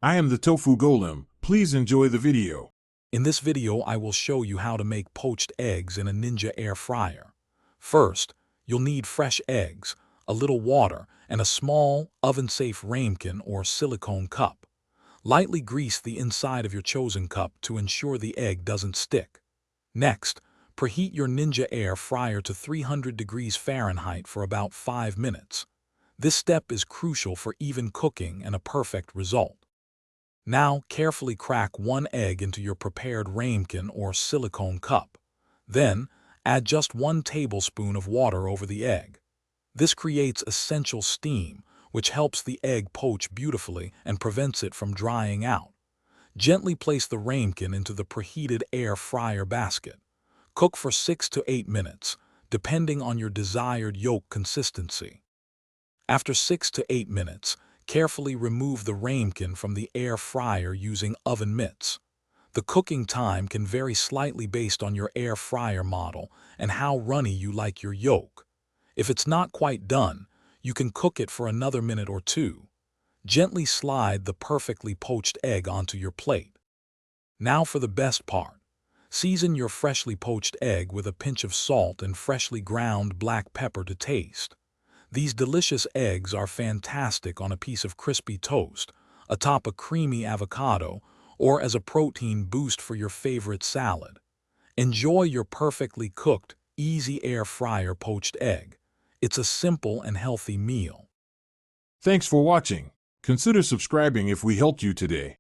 I am the Tofu Golem. Please enjoy the video. In this video, I will show you how to make poached eggs in a Ninja air fryer. First, you'll need fresh eggs, a little water, and a small, oven-safe ramekin or silicone cup. Lightly grease the inside of your chosen cup to ensure the egg doesn't stick. Next, preheat your Ninja air fryer to 300 degrees Fahrenheit for about 5 minutes. This step is crucial for even cooking and a perfect result. Now, carefully crack one egg into your prepared ramekin or silicone cup. Then, add just 1 tablespoon of water over the egg. This creates essential steam, which helps the egg poach beautifully and prevents it from drying out. Gently place the ramekin into the preheated air fryer basket. Cook for 6 to 8 minutes, depending on your desired yolk consistency. After 6 to 8 minutes, carefully remove the ramekin from the air fryer using oven mitts. The cooking time can vary slightly based on your air fryer model and how runny you like your yolk. If it's not quite done, you can cook it for another minute or two. Gently slide the perfectly poached egg onto your plate. Now for the best part. Season your freshly poached egg with a pinch of salt and freshly ground black pepper to taste. These delicious eggs are fantastic on a piece of crispy toast, atop a creamy avocado, or as a protein boost for your favorite salad. Enjoy your perfectly cooked, easy air fryer poached egg. It's a simple and healthy meal. Thanks for watching. Consider subscribing if we helped you today.